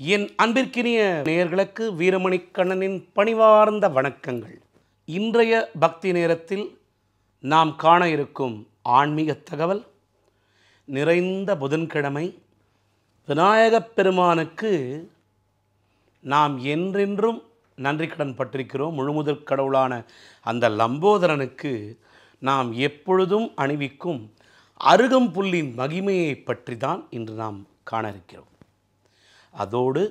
என் அன்பிற்கினிய நேயர்களுக்கு வீரமணி கண்ணனின் பணிவார்ந்த வணக்கங்கள். இன்றைய பக்தி நேரத்தில் நாம் காண இருக்கும் ஆன்மீக தகவல், நிறைந்த புதன்கிழமை விநாயகப் பெருமானுக்கு நாம் என்றென்றும் நன்றி கடன் பட்டிருக்கிறோம். முழுமுதற் கடவுளான அந்த லம்போதரனுக்கு நாம் எப்பொழுதும் அணிவிக்கும் அருகம்புல்லின் மகிமையை பற்றி தான் இன்று நாம் காண இருக்கிறோம். அதோடு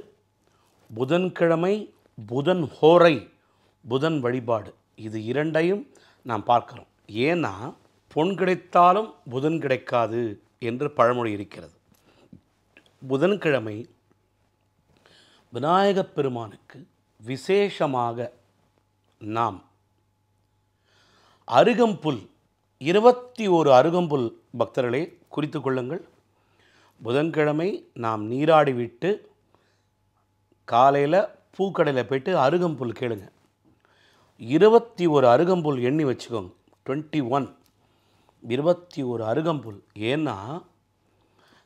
புதன்கிழமை, புதன் ஹோரை, புதன் வழிபாடு, இது இரண்டையும் நாம் பார்க்கிறோம். ஏன்னா பொன் கிடைத்தாலும் புதன் கிடைக்காது என்று பழமொழி இருக்கிறது. புதன்கிழமை விநாயகப் பெருமானுக்கு விசேஷமாக நாம் அருகம்புல் 21 அருகம்புல் பக்தர்களே குறித்து கொள்ளுங்கள். புதன்கிழமை நாம் நீராடி விட்டு காலையில் பூக்கடையில் போய்ட்டு அருகம்புல் கேளுங்க. 21 அருகம்புல் எண்ணி வச்சுக்கோங்க. 21 அருகம்புல். ஏன்னா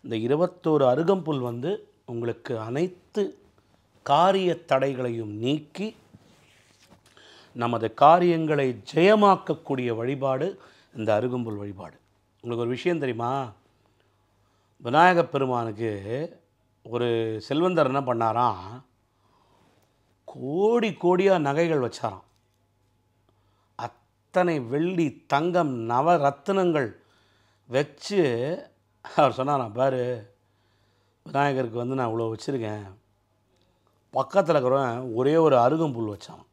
இந்த 21 அருகம்புல் உங்களுக்கு அனைத்து காரிய தடைகளையும் நீக்கி நமது காரியங்களை ஜெயமாக்கக்கூடிய வழிபாடு இந்த அருகம்புல் வழிபாடு. உங்களுக்கு ஒரு விஷயம் தெரியுமா? விநாயகப் பெருமானுக்கு ஒரு செல்வந்தர் என்ன பண்ணாராம், கோடி கோடியாக நகைகள் வச்சாராம். அத்தனை வெள்ளி, தங்கம், நவரத்தினங்கள் வச்சு அவர் சொன்னாராம், பாரு விநாயகருக்கு நான் இவ்வளோ வச்சுருக்கேன். பக்கத்தில் இருக்கிறவன் ஒரே ஒரு அருகம்புல் வச்சான்.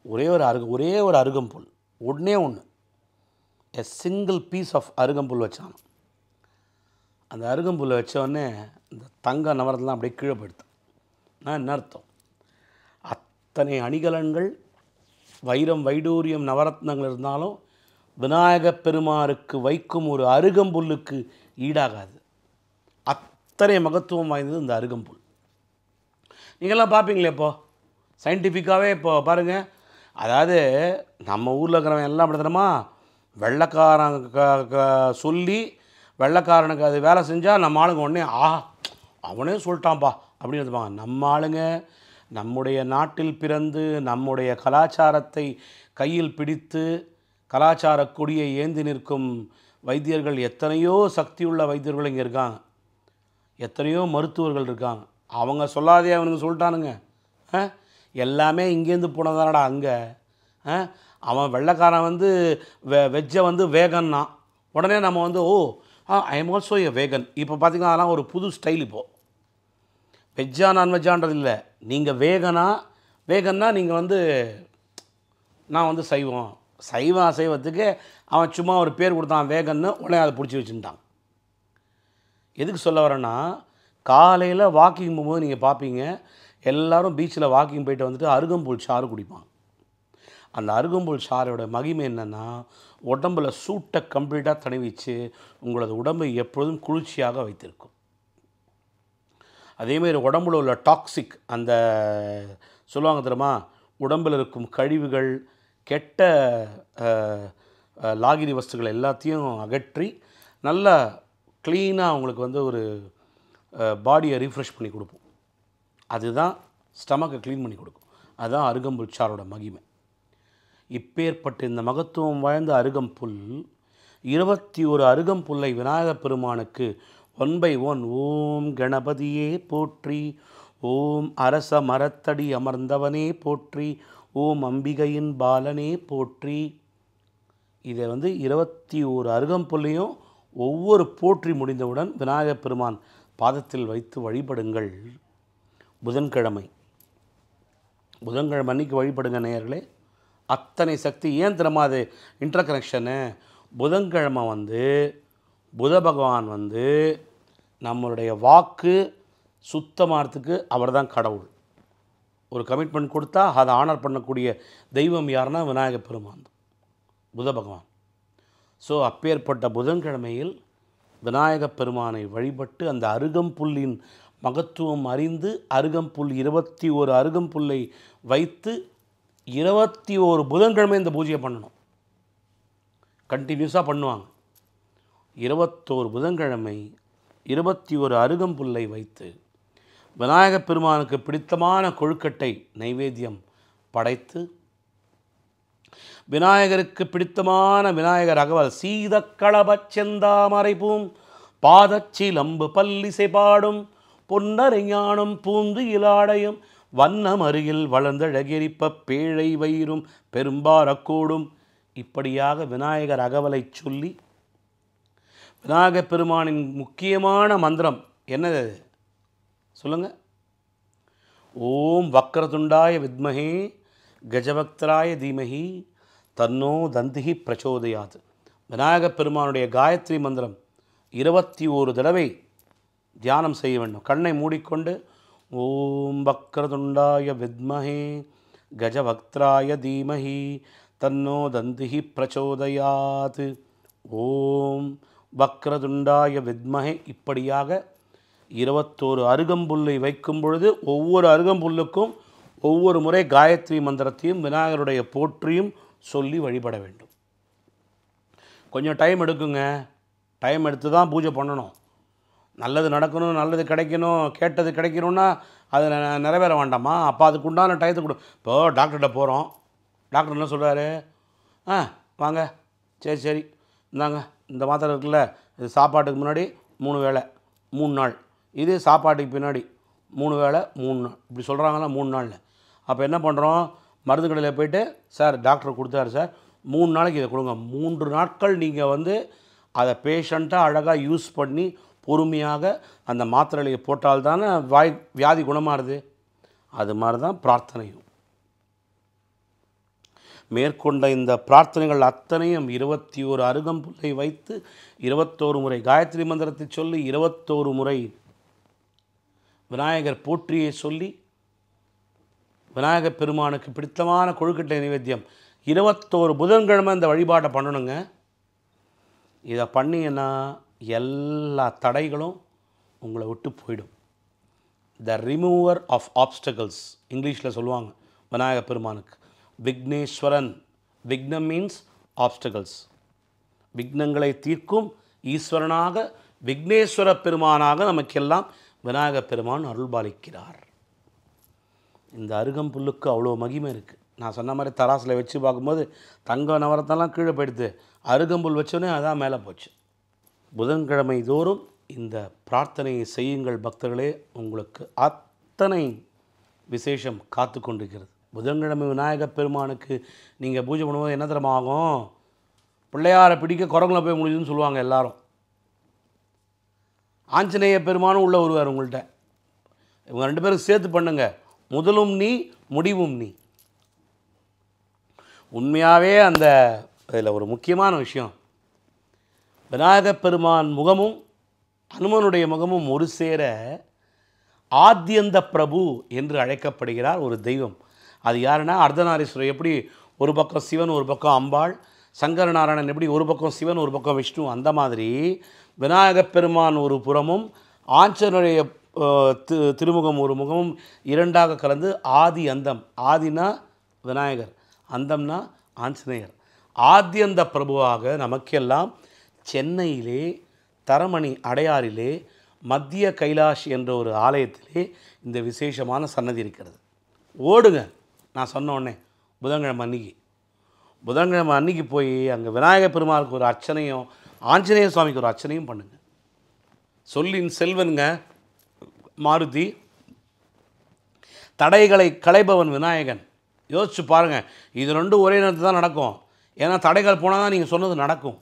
ஒரே ஒரு அருகம்புல், ஒன்றே ஒன்று, எ சிங்கிள் பீஸ் ஆஃப் அருகம்புல் வச்சான். அந்த அருகம்புல்லை வச்சோடனே இந்த தங்க நவரத்தெல்லாம் அப்படியே கீழே போயிடுது. நான் என்ன அர்த்தம்? அத்தனை அணிகலன்கள், வைரம், வைடூரியம், நவரத்னங்கள் இருந்தாலும் விநாயகப் பெருமானுக்கு வைக்கும் ஒரு அருகம்புல்லுக்கு ஈடாகாது. அத்தனை மகத்துவம் வாய்ந்தது இந்த அருகம்புல். நீங்கள்லாம் பார்ப்பீங்களே, இப்போது சயின்டிஃபிக்காகவே இப்போ பாருங்கள். அதாவது நம்ம ஊரில் இருக்கிறவன் எல்லாம் அப்படி தானமா, வெள்ளைக்காரன் சொல்லி வெள்ளைக்காரனுக்கு அது வேலை செஞ்சால் நம்ம ஆளுங்க உடனே அவனே சொல்லிட்டான்ப்பா அப்படின்னு இருப்பாங்க. நம்ம ஆளுங்க நம்முடைய நாட்டில் பிறந்து நம்முடைய கலாச்சாரத்தை கையில் பிடித்து கலாச்சார கொடியை ஏந்தி நிற்கும் வைத்தியர்கள், எத்தனையோ சக்தியுள்ள வைத்தியர்கள் இங்கே இருக்காங்க. எத்தனையோ மருத்துவர்கள் இருக்காங்க. அவங்க சொல்லாதே அவனுங்க சொல்லிட்டானுங்க. எல்லாமே இங்கேருந்து போனதானடா அங்கே. அவன் வெள்ளைக்காரன் வெஜ்ஜை வேகன்னா உடனே நம்ம ஐ எம் ஆல்சோ எ வேகன். இப்போ பார்த்திங்கன்னா அதெல்லாம் ஒரு புது ஸ்டைல். இப்போது வெஜ்ஜா நான்வெஜ்ஜான்றது இல்லை, நீங்கள் வேகன்னா நீங்கள் நான் சைவம் அசைவத்துக்கு அவன் சும்மா ஒரு பேர் கொடுத்தான் வேகன்னு, உடனே அதை பிடிச்சி வச்சுட்டான். எதுக்கு சொல்ல வரேன்னா, காலையில் வாக்கிங் போகும்போது நீங்கள் பார்ப்பீங்க, எல்லோரும் பீச்சில் வாக்கிங் போயிட்டு அருகம்புல் சாறு குடிப்பாங்க. அந்த அருகம்புல் சாரோட மகிமை என்னென்னா, உடம்பில் சூட்டை கம்ப்ளீட்டாக தணிவிச்சு உங்களது உடம்பை எப்பொழுதும் குளிர்ச்சியாக வைத்திருக்கும். அதேமாதிரி உடம்புல உள்ள டாக்ஸிக், அந்த சொல்லுவாங்க தெரியுமா, உடம்பில் இருக்கும் கழிவுகள், கெட்ட லாகிரி வஸ்துகள் எல்லாத்தையும் அகற்றி நல்லா க்ளீனாக உங்களுக்கு ஒரு பாடியை ரீஃப்ரெஷ் பண்ணி கொடுப்போம். அதுதான் ஸ்டமக்கை க்ளீன் பண்ணி கொடுக்கும். அதுதான் அருகம்புல் சாரோட மகிமை. இப்பேற்பட்ட இந்த மகத்துவம் வாய்ந்த அருகம்புல், 21 அருகம்புல்லை விநாயகப் பெருமானுக்கு 1 by 1 ஓம் கணபதியே போற்றி, ஓம் அரச மரத்தடி அமர்ந்தவனே போற்றி, ஓம் அம்பிகையின் பாலனே போற்றி. இதை 21 அருகம்புல்லையும் ஒவ்வொரு போற்றி முடிந்தவுடன் விநாயகப் பெருமான் பாதத்தில் வைத்து வழிபடுங்கள். புதன்கிழமை அன்னைக்கு வழிபடுங்க நேயர்களே. அத்தனை சக்தி. ஏன் தெரியுமா அது இன்டர் கனெக்ஷனு? புதன்கிழமை புத பகவான் நம்மளுடைய வாக்கு சுத்தமாகறதுக்கு அவர் தான் கடவுள். ஒரு கமிட்மெண்ட் கொடுத்தா அதை ஆனர் பண்ணக்கூடிய தெய்வம் யாருன்னா விநாயகப் பெருமான், புத பகவான். ஸோ அப்பேற்பட்ட புதன்கிழமையில் விநாயகப் பெருமானை வழிபட்டு அந்த அருகம்புல்லின் மகத்துவம் அறிந்து அருகம்புல் 21 அருகம்புல்லை வைத்து 21 புதன்கிழமை இந்த பூஜையை பண்ணணும். கண்டினியூஸாக பண்ணுவாங்க. 21 புதன்கிழமை 21 அருகம்புல்லை வைத்து விநாயகப் பெருமானுக்கு பிடித்தமான கொழுக்கட்டை நைவேத்தியம் படைத்து, விநாயகருக்கு பிடித்தமான விநாயகர் அகவல் சீதக்களபச் செந்தாமரைப்பூம் பாதச்சிலம்பு பல்லிசை பாடும் பொன்னரைஞானம் பூந்து இலாடையும் வண்ணம் அருகில் வளர்ந்தழகிரிப்ப பேழை வயிறும் பெரும்பாரக்கூடும். இப்படியாக விநாயகர் அகவலை சொல்லி, விநாயகப் பெருமானின் முக்கியமான மந்திரம் என்னது சொல்லுங்க? ஓம் வக்ரதுண்டாய வித்மஹே கஜபக்தராய தீமஹி தன்னோ தந்திஹி பிரச்சோதயாத். விநாயகப் பெருமானுடைய காயத்ரி மந்திரம் 21 தடவை தியானம் செய்ய வேண்டும். கண்ணை மூடிக்கொண்டு ஓம் வக்ரதுண்டாய வித்மஹே கஜபக்தராய தீமஹி தன்னோ தந்திஹி பிரச்சோதயாத். ஓம் வக்ரதுண்டாய வித்மஹே. இப்படியாக 21 அருகம்புல்லை வைக்கும் பொழுது ஒவ்வொரு அருகம்புல்லுக்கும் ஒவ்வொரு முறை காயத்ரி மந்திரத்தையும் விநாயகருடைய போற்றியும் சொல்லி வழிபட வேண்டும். கொஞ்சம் டைம் எடுக்குங்க. டைம் எடுத்து தான் பூஜை பண்ணணும். நல்லது நடக்கணும், நல்லது கிடைக்கணும், கேட்டது கிடைக்கணும்னா அது நிறைவேற வேண்டாமா? அப்போ அதுக்குண்டான டயத்தை கொடு. இப்போது டாக்டர்கிட்ட போகிறோம். டாக்டர் என்ன சொல்கிறாரு? வாங்க, சரி இந்தாங்க இந்த மாத்திரை இருக்குல்ல, இது சாப்பாட்டுக்கு முன்னாடி 3 வேளை 3 நாள், இது சாப்பாட்டுக்கு பின்னாடி 3 வேளை 3 நாள், இப்படி சொல்கிறாங்களா 3 நாளில். அப்போ என்ன பண்ணுறோம்? மருந்து கடையில் போய்ட்டு, சார் டாக்டர் கொடுத்தாரு சார் 3 நாளைக்கு இதை கொடுங்க. 3 நாட்கள் நீங்கள் அதை பேஷண்ட்டாக அழகாக யூஸ் பண்ணி பொறுமையாக அந்த மாத்திரையை போட்டால்தானே வியாதி குணமாகுது. அது மாதிரி தான் பிரார்த்தனையும். மேற்கொண்ட இந்த பிரார்த்தனைகள் அத்தனையும் 21 அருகம்புல்லை வைத்து 21 முறை காயத்ரி மந்திரத்தை சொல்லி 21 முறை விநாயகர் போற்றியை சொல்லி, விநாயகப் பெருமானுக்கு பிடித்தமான கொழுக்கட்டை நைவேத்தியம் 21 புதன்கிழமை இந்த வழிபாட்டை பண்ணணுங்க. இதை பண்ணிங்கன்னா எல்லா தடைகளும் உங்களை விட்டு போயிடும். த ரிமூவர் ஆஃப் ஆப்ஸ்டக்கிள்ஸ் இங்கிலீஷில் சொல்லுவாங்க விநாயகப் பெருமானுக்கு. விக்னேஸ்வரன், விக்னம் மீன்ஸ் ஆப்ஸ்டக்கிள்ஸ், விக்னங்களை தீர்க்கும் ஈஸ்வரனாக விக்னேஸ்வர பெருமானாக நமக்கெல்லாம் விநாயகப் பெருமான் அருள்பாலிக்கிறார். இந்த அருகம்புல்லுக்கு அவ்வளோ மகிமை இருக்குது. நான் சொன்ன மாதிரி தராசில் வச்சு பார்க்கும்போது தங்க நவரத்தெல்லாம் கீழே போயிடுது, அருகம்புல் வச்சோன்னே அதான் மேலே போச்சு. புதன்கிழமை தோறும் இந்த பிரார்த்தனையை செய்யுங்கள் பக்தர்களே. உங்களுக்கு அத்தனை விசேஷம் காத்து கொண்டிருக்கிறது. புதன்கிழமை விநாயகப் பெருமானுக்கு நீங்கள் பூஜை பண்ணும்போது என்ன தரமா ஆகும்? பிள்ளையாரை பிடிக்க குரங்குல போய் முடியுதுன்னு சொல்லுவாங்க எல்லாரும். ஆஞ்சநேய பெருமானும் உள்ளே வருவார் உங்கள்கிட்ட. இவங்க 2 பேரும் சேர்த்து பண்ணுங்க. முதலும் நீ, முடிவும் நீ. உண்மையாகவே அந்த இதில் ஒரு முக்கியமான விஷயம், விநாயகப் பெருமான் முகமும் அனுமனுடைய முகமும் ஒரு சேர ஆத்யந்த பிரபு என்று அழைக்கப்படுகிறார் ஒரு தெய்வம். அது யாருன்னா அர்த்தநாரீஸ்வரர். எப்படி ஒரு பக்கம் சிவன் ஒரு பக்கம் அம்பாள், சங்கரநாராயணன் எப்படி ஒரு பக்கம் சிவன் ஒரு பக்கம் விஷ்ணு, அந்த மாதிரி விநாயகப் பெருமான் ஒரு புறமும் ஆஞ்சநேய திருமுகம் ஒரு முகமும் இரண்டாக கலந்து ஆதி அந்தம். ஆதினா விநாயகர், அந்தம்னா ஆஞ்சநேயர். ஆத்யந்த பிரபுவாக நமக்கெல்லாம் சென்னையிலே தரமணி அடையாறிலே மத்திய கைலாஷ் என்ற ஒரு ஆலயத்திலே இந்த விசேஷமான சன்னதி இருக்கிறது. ஓடுங்க, நான் சொன்ன உடனே புதன்கிழமை அன்னைக்கு போய் அங்கே விநாயகப் பெருமாளுக்கு ஒரு அர்ச்சனையும் ஆஞ்சநேய சுவாமிக்கு ஒரு அர்ச்சனையும் பண்ணுங்க. சொல்லின் செல்வனுங்க மாருதி, தடைகளை களைபவன் விநாயகன். யோசிச்சு பாருங்கள், இது 2 ஒரே நேரத்தில் தான் நடக்கும். ஏன்னா தடைகள் போனால் தான் நீங்கள் சொன்னது நடக்கும்.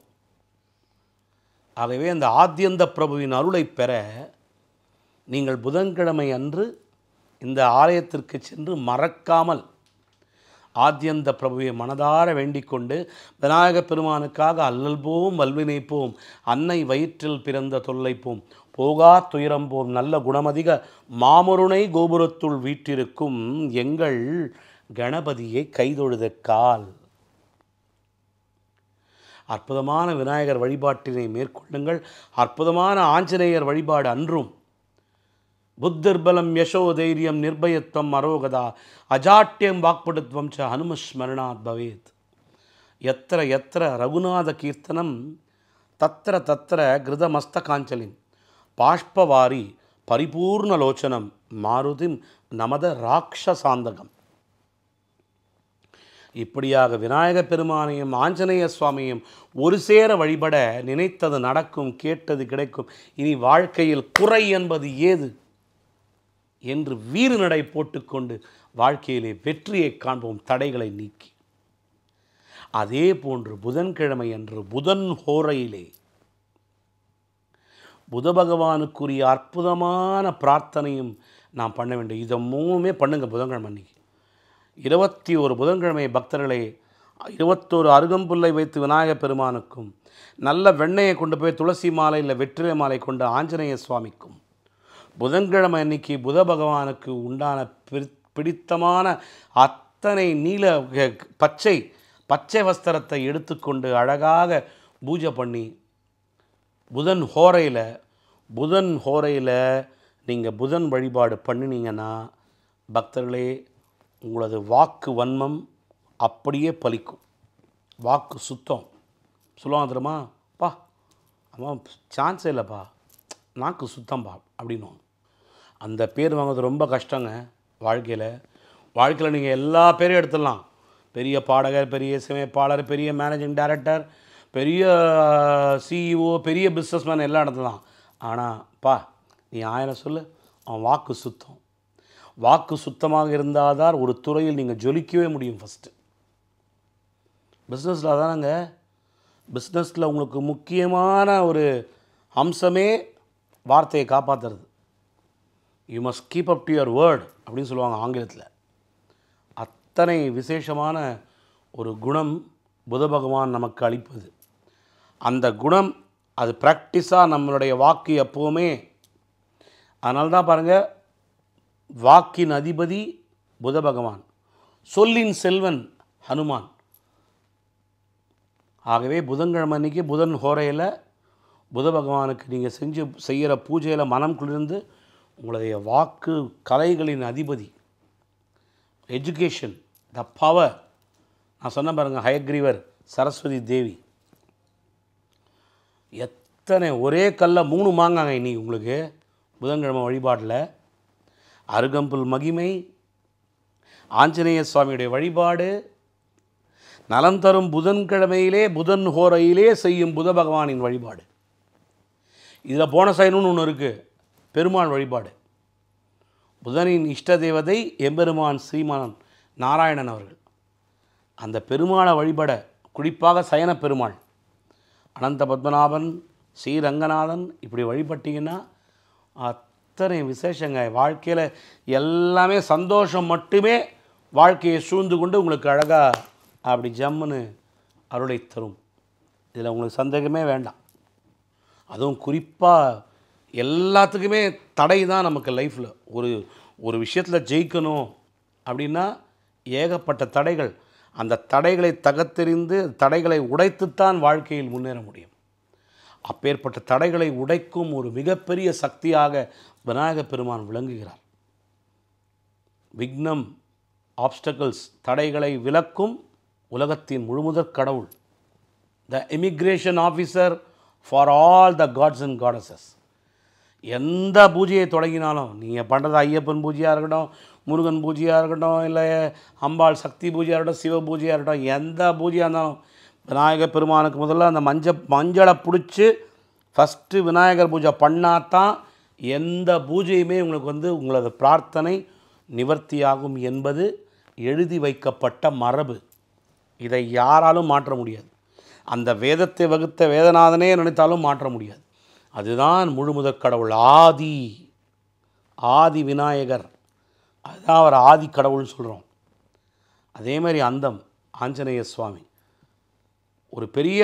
ஆகவே அந்த ஆத்யந்த பிரபுவின் அருளை பெற நீங்கள் புதன்கிழமை அன்று இந்த ஆலயத்திற்கு சென்று மறக்காமல் ஆத்யந்த பிரபுவை மனதார வேண்டிக் கொண்டு, விநாயகப் பெருமானுக்காக அல்லல் போம் வல்வினை போம், அன்னை வயிற்றில் பிறந்த தொல்லை போம், போகா துயரம் போம், நல்ல குணமதிக மாமுருணை கோபுரத்துள் வீற்றிருக்கும் எங்கள் கணபதியை கைதொழுத கால். அற்புதமான விநாயகர் வழிபாட்டினை மேற்கொள்ளுங்கள். அற்புதமான ஆஞ்சநேயர் வழிபாடு அன்றும் புத்திர்பலம் யசோ தைரியம் நிர்பயத்வம் அரோகதா அஜாட்டியம் வாக்படுத்வம் ச ஹனுமஸ்மரணாத் பவேத். எத்திர எத்திர ரகுநாத கீர்த்தனம் தத்திர தத்திர கிருதமஸ்த காஞ்சலின் பாஷ்பவாரி பரிபூர்ணலோச்சனம் மாருதிம் நமத ராட்சசாந்தகம். இப்படியாக விநாயக பெருமானையும் ஆஞ்சநேய சுவாமியும் ஒரு சேர வழிபட நினைத்தது நடக்கும், கேட்டது கிடைக்கும், இனி வாழ்க்கையில் குறை என்பது ஏது என்று வீறு நடை போட்டுக்கொண்டு வாழ்க்கையிலே வெற்றியை காண்போம், தடைகளை நீக்கி. அதே போன்று புதன்கிழமை அன்று புதன் ஹோரையிலே புத பகவானுக்குரிய அற்புதமான பிரார்த்தனையும் நாம் பண்ண வேண்டும். இதை மூணுமே பண்ணுங்க புதன்கிழமை அன்னைக்கு. 21 புதன்கிழமை பக்தர்களை 21 அருகம்புல்லை வைத்து விநாயகப் பெருமானுக்கும், நல்ல வெண்ணெயை கொண்டு போய் துளசி மாலை இல்லை வெற்றிலை மாலை கொண்டு ஆஞ்சநேய சுவாமிக்கும், புதன்கிழமை அன்னைக்கு புத பகவானுக்கு உண்டான பிடித்தமான அத்தனை நீல பச்சை வஸ்திரத்தை எடுத்துக்கொண்டு அழகாக பூஜை பண்ணி புதன் ஹோரையில் நீங்கள் புதன் வழிபாடு பண்ணினீங்கன்னா பக்தர்களே, உங்களது வாக்கு வன்மம் அப்படியே பலிக்கும். வாக்கு சுத்தம் சொல்லுவாங்க தெரியுமா, பா அவன் சான்ஸே இல்லைப்பா, நாக்கு சுத்தம்பா அப்படின்னுவாங்க. அந்த பேர் வாங்குறது ரொம்ப கஷ்டங்க வாழ்க்கையில். நீங்கள் எல்லா பேரையும் எடுத்துடலாம். பெரிய பாடகர், பெரிய இசையமைப்பாளர், பெரிய மேனேஜிங் டைரக்டர், பெரிய சிஇஓ, பெரிய பிஸ்னஸ்மேன் எல்லாம் எடுத்துடலாம். ஆனால் நீ ஆயிரம் சொல்லு, அவன் வாக்கு சுத்தமாக இருந்தால் தான் ஒரு துறையில் நீங்கள் ஜொலிக்கவே முடியும். ஃபஸ்ட்டு பிஸ்னஸில் தானங்க, பிஸ்னஸில் உங்களுக்கு முக்கியமான ஒரு அம்சமே வார்த்தையை காப்பாற்றுறது. You must keep up to your word அப்படின்னு சொல்லுவாங்க ஆங்கிலத்தில். அத்தனை விசேஷமான ஒரு குணம் புத பகவான் நமக்கு அளிப்பது. அந்த குணம் அது ப்ராக்டிஸாக நம்மளுடைய வாக்கு எப்போவுமே. அதனால தான் பாருங்கள், வாக்கின் அதிபதி புத பகவான், சொல்லின் செல்வன் ஹனுமான். ஆகவே புதன்கிழமை அன்றைக்கி புதன் ஹோரையில் புத பகவானுக்கு நீங்கள் செய்கிற பூஜையில் மனம் குளிர்ந்து உங்களுடைய வாக்கு கலைகளின் அதிபதி, எஜுகேஷன், த பவர். நான் சொன்ன பாருங்கள், ஹயக்ரீவர், சரஸ்வதி தேவி, எத்தனை ஒரே கல்ல 3 மாங்காங்க இன்றைக்கி உங்களுக்கு புதன்கிழமை வழிபாட்டில். அருகம்புல் மகிமை, ஆஞ்சநேய சுவாமியுடைய வழிபாடு, நலம் தரும் புதன்கிழமையிலே புதன் ஹோரையிலே செய்யும் புத பகவானின் வழிபாடு. இதில் போன சைனுன்னு ஒன்று இருக்குது, பெருமாள் வழிபாடு. புதனின் இஷ்ட தேவதை எம்பெருமான் ஸ்ரீமான் நாராயணன் அவர்கள். அந்த பெருமாளை வழிபட, குறிப்பாக சயன பெருமாள், அனந்த பத்மநாபன், ஸ்ரீரங்கநாதன், இப்படி வழிபட்டிங்கன்னா அத்தனை விசேஷங்க. வாழ்க்கையில் எல்லாமே சந்தோஷம் மட்டுமே வாழ்க்கையை சூழ்ந்து கொண்டு உங்களுக்கு அழகாக அப்படி ஜம்முன்னு அருளை தரும். இதில் உங்களுக்கு சந்தேகமே வேண்டாம். அதுவும் குறிப்பாக எல்லாத்துக்குமே தடை தான் நமக்கு லைஃப்பில். ஒரு விஷயத்தில் ஜெயிக்கணும் அப்படின்னா ஏகப்பட்ட தடைகள். அந்த தடைகளை தகர்த்தெறிந்து தடைகளை உடைத்துத்தான் வாழ்க்கையில் முன்னேற முடியும். அப்பேற்பட்ட தடைகளை உடைக்கும் ஒரு மிகப்பெரிய சக்தியாக விநாயகப் பெருமான் விளங்குகிறார். விக்னம், ஆப்ஸ்டக்கிள்ஸ், தடைகளை விலக்கும் உலகத்தின் முழுமுதற் கடவுள், the immigration officer for all the gods and goddesses. எந்த பூஜையை தொடங்கினாலும், நீங்கள் பண்ணுறது ஐயப்பன் பூஜையாக இருக்கட்டும், முருகன் பூஜையாக இருக்கட்டும், இல்லை அம்பாள் சக்தி பூஜையாக இருக்கட்டும், சிவ பூஜையாக இருக்கட்டும், எந்த பூஜையாக இருந்தாலும் விநாயகர் பெருமானுக்கு முதல்ல அந்த மஞ்சளை பிடிச்சி ஃபஸ்ட்டு விநாயகர் பூஜை பண்ணாதான் எந்த பூஜையுமே உங்களுக்கு உங்களது பிரார்த்தனை நிவர்த்தியாகும் என்பது எழுதி வைக்கப்பட்ட மரபு. இதை யாராலும் மாற்ற முடியாது. அந்த வேதத்தை வகுத்த வேதநாதனே நினைத்தாலும் மாற்ற முடியாது. அதுதான் முழுமுதற் கடவுள், ஆதி விநாயகர். அதுதான் அவர் ஆதி கடவுள்னு சொல்கிறோம். அதே மாதிரி அந்தம் ஆஞ்சநேய சுவாமி. ஒரு பெரிய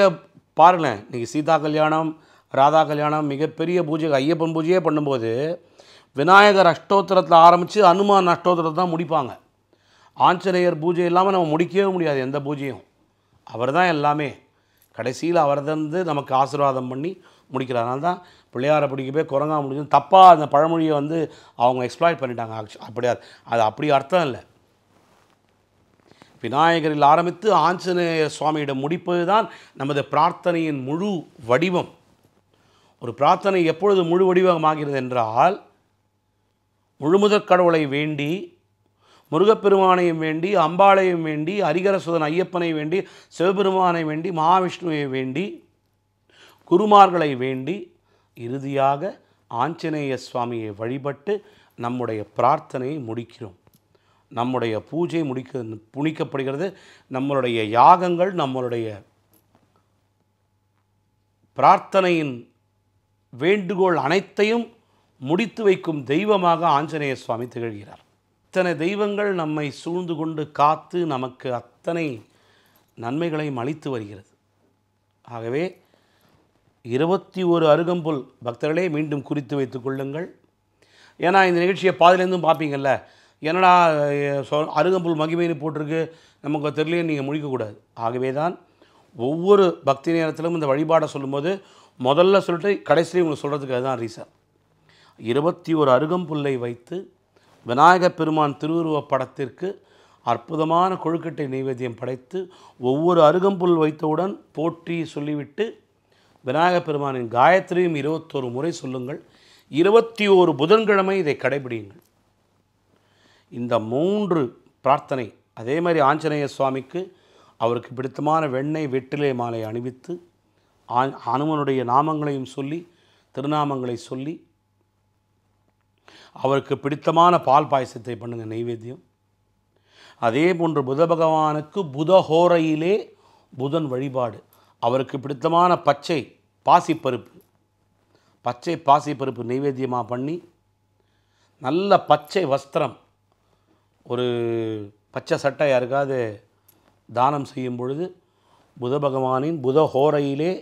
பாருங்களேன், இன்றைக்கி சீதா கல்யாணம், ராதா கல்யாணம், மிகப்பெரிய பூஜை, ஐயப்பன் பூஜையே பண்ணும்போது விநாயகர் அஷ்டோத்திரத்தில் ஆரம்பித்து அனுமான் அஷ்டோத்திரத்தை தான் முடிப்பாங்க. ஆஞ்சநேயர் பூஜை இல்லாமல் நம்ம முடிக்கவே முடியாது எந்த பூஜையும். அவர் தான் எல்லாமே. கடைசியில் அவர் நமக்கு ஆசீர்வாதம் பண்ணி முடிக்கிறார். அதனால தான் பிள்ளையாரை பிடிக்க போய் குரங்கா முடிஞ்சு தப்பாக அந்த பழமொழியை அவங்க எக்ஸ்ப்ளாய்ட் பண்ணிட்டாங்க. அது அப்படி அர்த்தம் இல்லை. விநாயகரில் ஆரம்பித்து ஆஞ்சநேய சுவாமியிடம் முடிப்பது தான் நமது பிரார்த்தனையின் முழு வடிவம். ஒரு பிரார்த்தனை எப்பொழுது முழு வடிவமாகிறது என்றால், முழுமுதற் கடவுளை வேண்டி, முருகப்பெருமானையும் வேண்டி, அம்பாளையும் வேண்டி, ஹரிகரசுதன் ஐயப்பனை வேண்டி, சிவபெருமானை வேண்டி, மகாவிஷ்ணுவை வேண்டி, குருமார்களை வேண்டி, இறுதியாக ஆஞ்சநேய சுவாமியை வழிபட்டு நம்முடைய பிரார்த்தனையை முடிக்கிறோம். நம்முடைய பூஜை முடிக்கப்படுகிறது. நம்மளுடைய யாகங்கள், நம்மளுடைய பிரார்த்தனையின் வேண்டுகோள் அனைத்தையும் முடித்து வைக்கும் தெய்வமாக ஆஞ்சநேய சுவாமி திகழ்கிறார். இத்தனை தெய்வங்கள் நம்மை சூழ்ந்து கொண்டு காத்து நமக்கு அத்தனை நன்மைகளையும் அளித்து வருகிறது. ஆகவே 21 அருகம்புல் பக்தர்களே மீண்டும் குறித்து வைத்துக் கொள்ளுங்கள். ஏன்னா இந்த நிகழ்ச்சியை பாதிலேருந்தும் பார்ப்பீங்கள்ல, என்னடா அருகம்புல் மகிமைன்னு போட்டிருக்கு நமக்கு தெரியலையே நீங்கள் முடிக்கக்கூடாது. ஆகவே தான் ஒவ்வொரு பக்தி நேரத்திலும் இந்த வழிபாடை சொல்லும்போது முதல்ல சொல்லிட்டு கடைசியில் உங்களுக்கு சொல்கிறதுக்கு அதுதான் ரீசன். 21 அருகம்புல்லை வைத்து விநாயகப் பெருமான் திருவுருவப் படத்திற்கு அற்புதமான கொழுக்கட்டை நைவேத்தியம் படைத்து ஒவ்வொரு அருகம்புல் வைத்தவுடன் போற்றி சொல்லிவிட்டு விநாயகப் பெருமானின் காயத்ரியும் 21 முறை சொல்லுங்கள். 21 புதன்கிழமை இதை கடைபிடியுங்கள். இந்த 3 பிரார்த்தனை அதே மாதிரி ஆஞ்சநேய சுவாமிக்கு அவருக்கு பிடித்தமான வெண்ணெய் வெற்றிலை மாலை அணிவித்து அனுமனுடைய நாமங்களையும் சொல்லி திருநாமங்களை சொல்லி அவருக்கு பிடித்தமான பால் பாயசத்தை பண்ணுங்கள் நைவேத்தியம். அதே போன்று புத பகவானுக்கு புதஹோரையிலே புதன் வழிபாடு, அவருக்கு பிடித்தமான பச்சை பாசிப்பருப்பு நைவேத்தியமாக பண்ணி நல்ல பச்சை வஸ்திரம், ஒரு பச்சை சட்டை யாருக்காவது தானம் செய்யும் பொழுது புத பகவானின் புதஹோரையிலே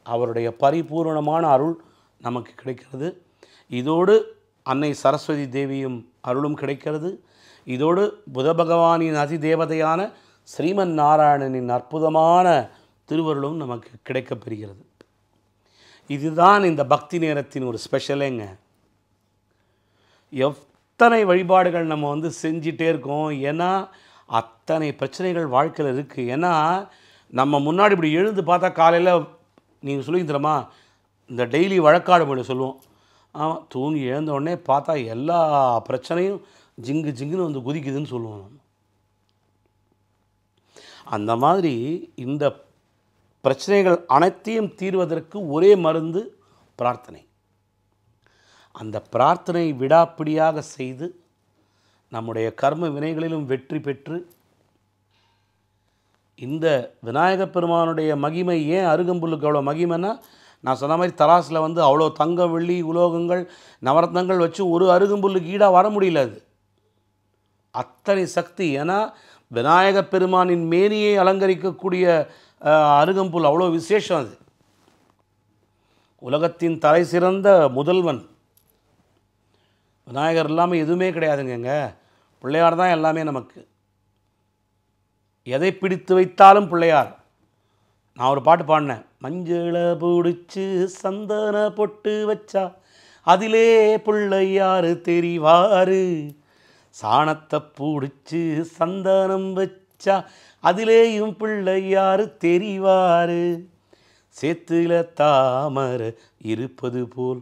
அவருடைய பரிபூர்ணமான அருள் நமக்கு கிடைக்கிறது. இதோடு அன்னை சரஸ்வதி தேவியும் அருளும் கிடைக்கிறது. இதோடு புத பகவானின் அதிதேவதையான ஸ்ரீமன் நாராயணனின் அற்புதமான திருவருளும் நமக்கு கிடைக்கப்பெறுகிறது. இதுதான் இந்த பக்தி நேரத்தின் ஒரு ஸ்பெஷலேங்க. எத்தனை வழிபாடுகள் நம்ம செஞ்சிட்டே இருக்கோம். ஏன்னா அத்தனை பிரச்சனைகள் வாழ்க்கையில் இருக்குது. ஏன்னா நம்ம முன்னாடி இப்படி எழுந்து பார்த்தா காலையில் நீங்கள் சொல்லி தரமா இந்த டெய்லி வழக்காடு மொழி சொல்லுவோம். தூங்கி எழுந்த உடனே பார்த்தா எல்லா பிரச்சனையும் ஜிங்குன்னு குதிக்குதுன்னு சொல்லுவோம். அந்த மாதிரி இந்த பிரச்சனைகள் அனைத்தையும் தீர்வதற்கு ஒரே மருந்து பிரார்த்தனை. அந்த பிரார்த்தனை விடாப்பிடியாக செய்து நம்முடைய கர்ம வினைகளிலும் வெற்றி பெற்று இந்த விநாயகப் பெருமானுடைய மகிமை ஏன் அருகம்புல்லுக்கு அவ்வளோ மகிமைன்னா, நான் சொன்ன மாதிரி தராசில் அவ்வளோ தங்கம் வெள்ளி உலோகங்கள் நவரத்னங்கள் வச்சு ஒரு அருகம்புல்லுக்கு ஈடாக வர முடியல. அது அத்தனை சக்தி. ஏன்னா விநாயகப் பெருமானின் மேனியை அலங்கரிக்கக்கூடிய அருகம்புல் அவ்வளோ விசேஷம். அது உலகத்தின் தலை சிறந்த முதல்வன் விநாயகர் இல்லாமல் எதுவுமே கிடையாதுங்க. பிள்ளையார் தான் எல்லாமே நமக்கு. எதை பிடித்து வைத்தாலும் பிள்ளையார். நான் ஒரு பாட்டு பாடினேன், மஞ்சளை பிடிச்சி சந்தன பொட்டு வச்சா அதிலே பிள்ளையார் தெரிவாரு, சாணத்தை பிடிச்சி சந்தனம் வச்சா அதிலேயும் பிள்ளையார் தெரிவாரு, சேத்துல தாமரை இருப்பது போல்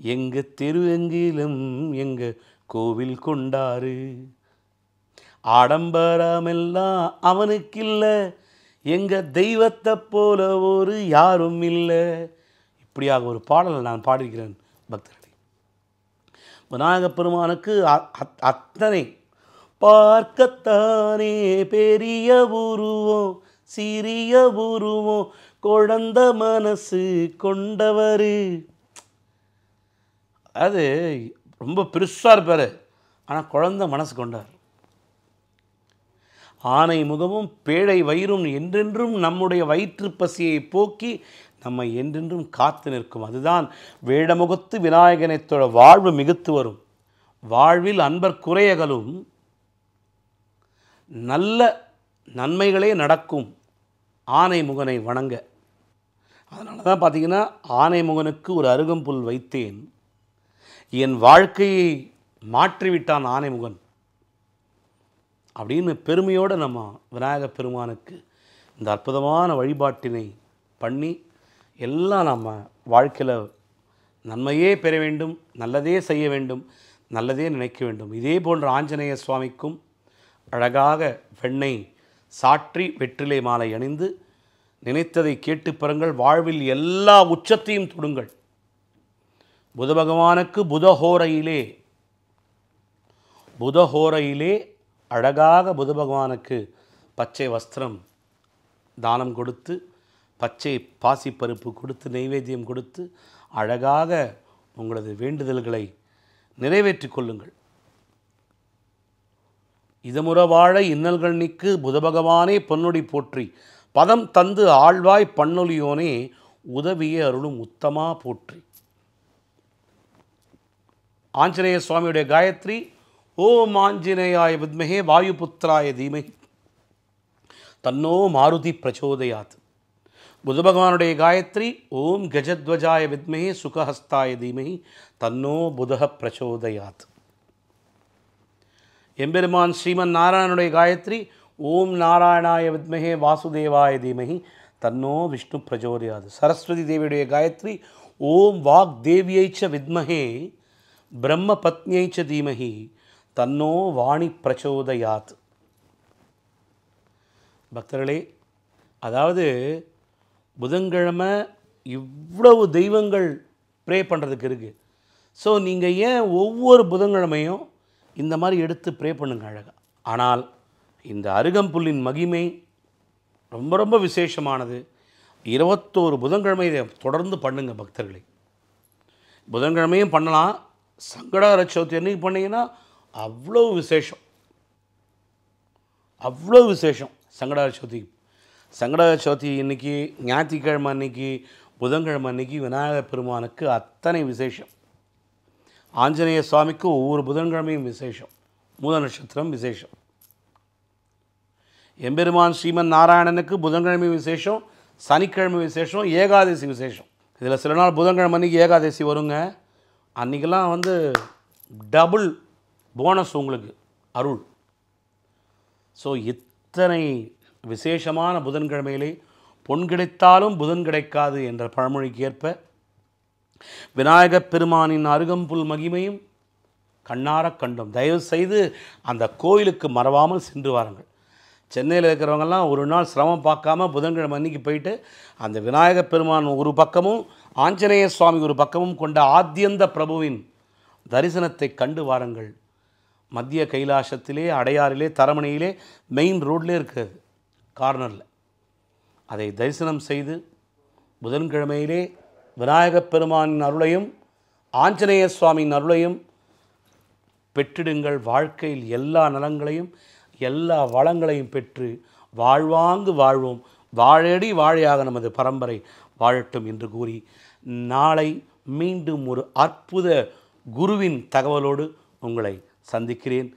எங்கள் தெருவெங்கிலும் எங்கள் கோவில் கொண்டாரு, ஆடம்பரமெல்லாம் அவனுக்கில்லை, எங்கள் தெய்வத்தை போல ஒரு யாரும் இல்லை. இப்படியாக ஒரு பாடலை நான் பாடியிருக்கிறேன் பக்தர்களே. விநாயகப் பெருமானுக்கு அத்தனை பார்க்கத்தானே பெரிய உருவம் சிறிய உருவம் குழந்த மனசு கொண்டவர். அது ரொம்ப பெருசாக இருப்பார், ஆனால் குழந்த மனசு கொண்டார். ஆனை முகமும் பேழை வயிறும் என்றென்றும் நம்முடைய வயிற்று பசியை போக்கி நம்மை என்றென்றும் காத்து நிற்கும். அதுதான் வேடமுகத்து விநாயகனைத்தோட வாழ்வு மிகுத்து வரும். வாழ்வில் அன்பர் குறையகலும் நல்ல நன்மைகளே நடக்கும் ஆனை முகனை வணங்க. அதனால தான் பார்த்தீங்கன்னா ஆனை முகனுக்கு ஒரு அருகம்புல் வைத்தேன், என் வாழ்க்கையை மாற்றிவிட்டான் ஆனைமுகன் அப்படின்னு பெருமையோடு நம்ம விநாயகப் பெருமானுக்கு இந்த அற்புதமான வழிபாட்டினை பண்ணி எல்லாம் நம்ம வாழ்க்கையில் நன்மையே பெற வேண்டும், நல்லதே செய்ய வேண்டும், நல்லதே நினைக்க வேண்டும். இதே போன்ற ஆஞ்சநேய சுவாமிக்கும் அழகாக வெண்ணெய் சாற்றி வெற்றிலை மாலை அணிந்து நினைத்ததை கேட்டு பெறுங்கள். வாழ்வில் எல்லா உச்சத்தையும் தொடுங்கள். புத பகவானுக்கு புதஹோரையிலே அழகாக புத பகவானுக்கு பச்சை வஸ்திரம் தானம் கொடுத்து, பச்சை பாசிப்பருப்பு கொடுத்து, நெய்வேத்தியம் கொடுத்து அழகாக உங்களது வேண்டுதல்களை நிறைவேற்றிக் கொள்ளுங்கள். இதமுற வாழ இன்னல்கள் நீக்கு புத பகவானே பொன்னொடி போற்றி, பதம் தந்து ஆழ்வாய் பன்னொலியோனே உதவியே அருளும் உத்தமா போற்றி. ஆஞ்சநேய சுவாமியுடைய காயத்ரி ஓம் ஆஞ்சநேயாய வித்மஹே வாயுபுத்திராய தீமஹி தன்னோ மாருதி பிரச்சோதயாத். புத பகவானுடைய காயத்ரி ஓம் கஜத்வஜாய வித்மஹே சுகஹஸ்தாய தீமஹி தன்னோ புதஹ பிரச்சோதயாத். எம்பெருமான் ஸ்ரீமன் நாராயணனுடைய காயத்ரி ஓம் நாராயணாய வித்மஹே வாசுதேவாய தீமஹி தன்னோ விஷ்ணு பிரச்சோதயாத். சரஸ்வதி தேவியுடைய காயத்ரி ஓம் வாக் தேவியைச்ச வித்மஹே பிரம்ம பத்னியைச்ச தீமஹி தன்னோ வாணி பிரச்சோதயாத். பக்தர்களே, அதாவது புதன்கிழமை இவ்வளவு தெய்வங்கள் ப்ரே பண்ணுறதுக்கு இருக்குது. ஸோ நீங்கள் ஏன் ஒவ்வொரு புதன்கிழமையும் இந்த மாதிரி எடுத்து ப்ரே பண்ணுங்க அழகாக. ஆனால் இந்த அருகம்புல்லின் மகிமை ரொம்ப ரொம்ப விசேஷமானது. 21 புதன்கிழமை இதை தொடர்ந்து பண்ணுங்க பக்தர்களே. புதன்கிழமையும் பண்ணலாம், சங்கடஹர சதுர்த்தி அன்றைக்கி பண்ணிங்கன்னா அவ்வளோ விசேஷம், அவ்வளோ விசேஷம். சங்கடஹர சதுர்த்தி இன்றைக்கி ஞாயிற்றுக்கிழமை அன்றைக்கி புதன்கிழமை அன்றைக்கி விநாயகர் பெருமானுக்கு அத்தனை விசேஷம். ஆஞ்சநேய சுவாமிக்கு ஒவ்வொரு புதன்கிழமையும் விசேஷம், மூல நட்சத்திரம் விசேஷம். எம்பெருமான் ஸ்ரீமன் நாராயணனுக்கு புதன்கிழமை விசேஷம், சனிக்கிழமை விசேஷம், ஏகாதசி விசேஷம். இதில் சில நாள் புதன்கிழமை அன்றைக்கி ஏகாதசி வருங்க. அன்றைக்கெல்லாம் வந்து டபுள் போனஸ் உங்களுக்கு அருள். ஸோ இத்தனை விசேஷமான புதன்கிழமையிலே பொன் கிடைத்தாலும் புதன் கிடைக்காது என்ற பழமொழிக்கு ஏற்ப விநாயகப் பெருமானின் அருகம்புல் மகிமையும் கண்ணாரக் கண்டோம். தயவு செய்து அந்த கோயிலுக்கு மறவாமல் சென்று வாருங்கள். சென்னையில் இருக்கிறவங்கெல்லாம் ஒரு நாள் சிரமம் பார்க்காம புதன்கிழமை அன்றைக்கி போயிட்டு அந்த விநாயகப் பெருமான் ஒரு பக்கமும் ஆஞ்சநேய சுவாமி ஒரு பக்கமும் கொண்ட ஆத்யந்த பிரபுவின் தரிசனத்தை கண்டு வாருங்கள். மத்திய கைலாசத்திலே, அடையாறிலே, தரமணியிலே, மெயின் ரோட்லேயே இருக்கிறது, கார்னரில். அதை தரிசனம் செய்து புதன்கிழமையிலே விநாயகப் பெருமானின் அருளையும் ஆஞ்சநேய சுவாமியின் அருளையும் பெற்றிடுங்கள். வாழ்க்கையில் எல்லா நலங்களையும் எல்லா வளங்களையும் பெற்று வாழ்வாங்கு வாழ்வோம். வாழடி வாழையாக நமது பரம்பரை வாழட்டும் என்று கூறி நாளை மீண்டும் ஒரு அற்புத குருவின் தகவலோடு உங்களை சந்திக்கிறேன்.